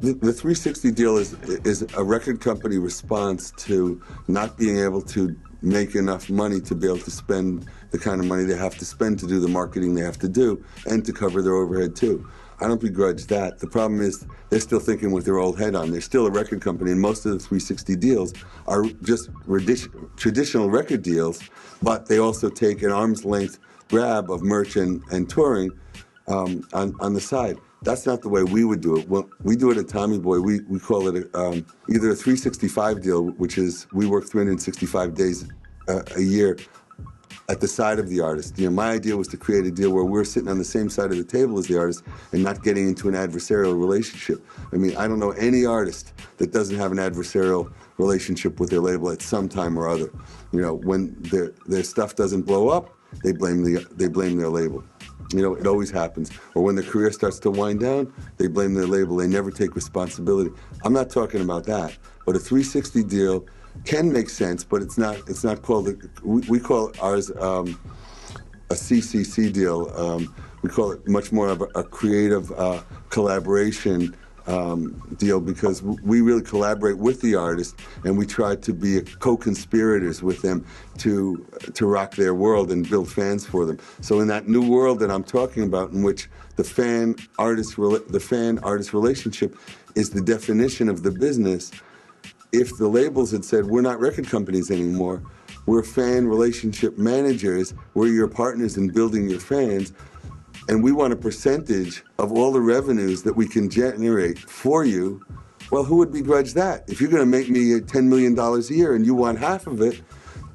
The 360 deal is a record company response to not being able to make enough money to be able to spend the kind of money they have to spend to do the marketing they have to do and to cover their overhead too. I don't begrudge that. The problem is they're still thinking with their old head on. They're still a record company, and most of the 360 deals are just traditional record deals, but they also take an arm's length grab of merch and touring on the side. That's not the way we would do it. When we do it at Tommy Boy, we call it either a 365 deal, which is we work 365 days a year at the side of the artist. You know, my idea was to create a deal where we're sitting on the same side of the table as the artist and not getting into an adversarial relationship. I mean, I don't know any artist that doesn't have an adversarial relationship with their label at some time or other. You know, when their stuff doesn't blow up, they blame their label. You know, it always happens. Or when their career starts to wind down, they blame their label. They never take responsibility. I'm not talking about that. But a 360 deal can make sense, but it's not called, we call ours a CCC deal. We call it much more of a creative collaboration deal, because we really collaborate with the artist and we try to be co-conspirators with them to rock their world and build fans for them. So in that new world that I'm talking about, in which the fan-artist relationship is the definition of the business, if the labels had said, we're not record companies anymore, we're fan relationship managers, we're your partners in building your fans, and we want a percentage of all the revenues that we can generate for you, well, who would begrudge that? If you're going to make me $10 million a year and you want half of it,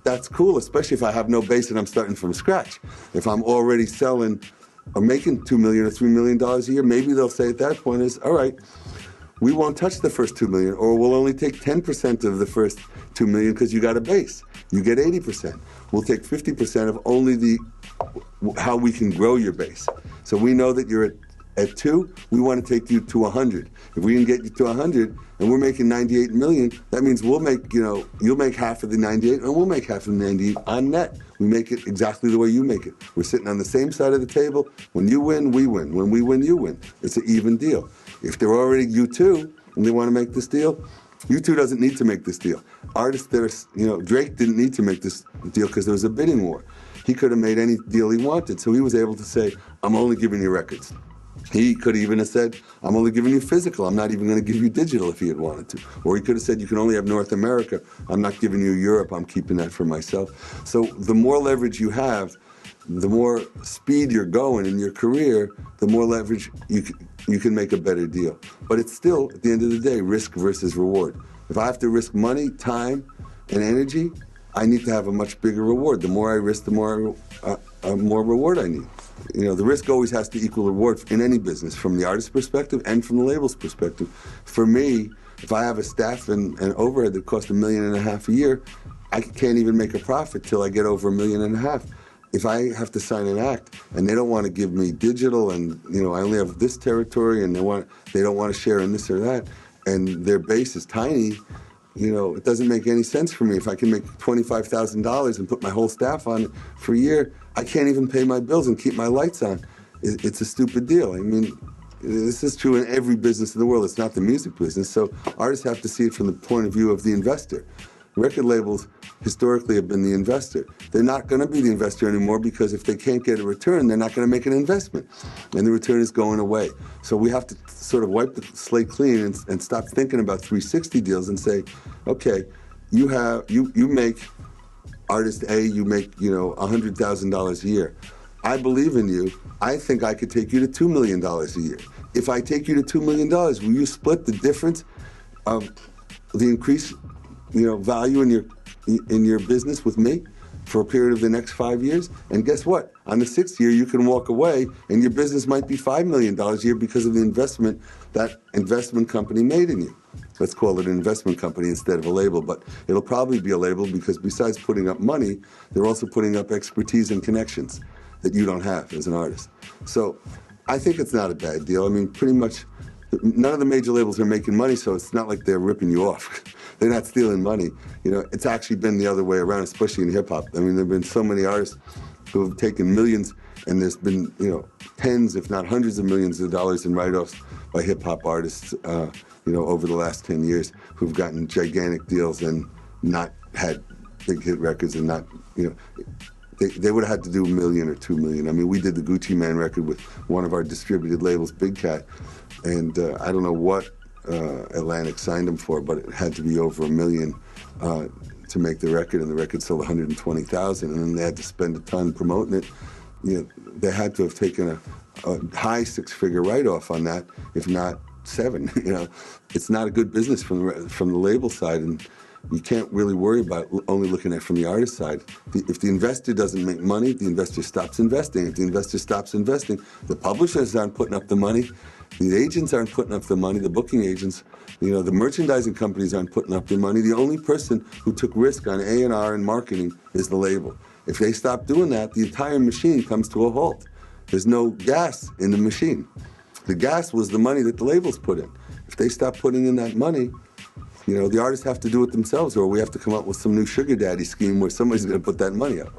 that's cool, especially if I have no base and I'm starting from scratch. If I'm already selling or making $2 million or $3 million a year, maybe they'll say at that point is, all right, we won't touch the first $2 million, or we'll only take 10% of the first $2 million because you got a base. You get 80%. We'll take 50% of only how we can grow your base. So we know that you're at 2, we want to take you to 100. If we can get you to 100 and we're making 98 million, that means we'll make, you'll make half of the 98 and we'll make half of the 98 on net. We make it exactly the way you make it. We're sitting on the same side of the table. When you win, we win. When we win, you win. It's an even deal. If they're already U2 and they want to make this deal, U2 doesn't need to make this deal. Artists that are, Drake didn't need to make this deal because there was a bidding war. He could have made any deal he wanted, so he was able to say, I'm only giving you records. He could even have said, I'm only giving you physical. I'm not even going to give you digital if he had wanted to. Or he could have said, you can only have North America. I'm not giving you Europe. I'm keeping that for myself. So the more leverage you have, the more speed you're going in your career, the more leverage you can make a better deal. But it's still, at the end of the day, risk versus reward. If I have to risk money, time, and energy, I need to have a much bigger reward. The more I risk, the more reward I need. The risk always has to equal reward in any business, from the artist's perspective and from the label's perspective. For me, if I have a staff and overhead that costs $1.5 million a year, I can't even make a profit till I get over $1.5 million. If I have to sign an act and they don't want to give me digital, and I only have this territory, and they don't want to share in this or that, and their base is tiny, it doesn't make any sense for me. If I can make $25,000 and put my whole staff on it for a year, I can't even pay my bills and keep my lights on. It's a stupid deal. I mean, this is true in every business in the world. It's not the music business. So artists have to see it from the point of view of the investor. Record labels historically have been the investor. They're not going to be the investor anymore, because if they can't get a return, they're not going to make an investment. And the return is going away. So we have to sort of wipe the slate clean and stop thinking about 360 deals and say, okay, you make artist A, you make $100,000 a year. I believe in you. I think I could take you to $2 million a year. If I take you to $2 million, will you split the difference of the increase value in your business with me for a period of the next 5 years? And guess what? On the 6th year, you can walk away and your business might be $5 million a year because of the investment that investment company made in you. Let's call it an investment company instead of a label, but it'll probably be a label, because besides putting up money, they're also putting up expertise and connections that you don't have as an artist. So I think it's not a bad deal. I mean, pretty much none of the major labels are making money, so it's not like they're ripping you off. They're not stealing money. It's actually been the other way around, especially in hip-hop. I mean, there have been so many artists who have taken millions And there's been, you know, tens, if not hundreds of millions of dollars in write-offs by hip-hop artists, you know, over the last 10 years who've gotten gigantic deals and not had big hit records and not, you know, they would have had to do $1 million or $2 million. I mean, we did the Gucci Man record with one of our distributed labels, Big Cat, and I don't know what Atlantic signed them for, but it had to be over $1 million to make the record, and the record sold 120,000, and then they had to spend a ton promoting it. You know, they had to have taken a high six-figure write-off on that, if not 7. You know, it's not a good business from the label side, and you can't really worry about only looking at it from the artist side. If the investor doesn't make money, the investor stops investing. If the investor stops investing, the publishers aren't putting up the money, the agents aren't putting up the money, the booking agents, you know, the merchandising companies aren't putting up the money. The only person who took risk on A&R and marketing is the label. If they stop doing that, the entire machine comes to a halt. There's no gas in the machine. The gas was the money that the labels put in. If they stop putting in that money, you know, the artists have to do it themselves, or we have to come up with some new sugar daddy scheme where somebody's going to put that money up.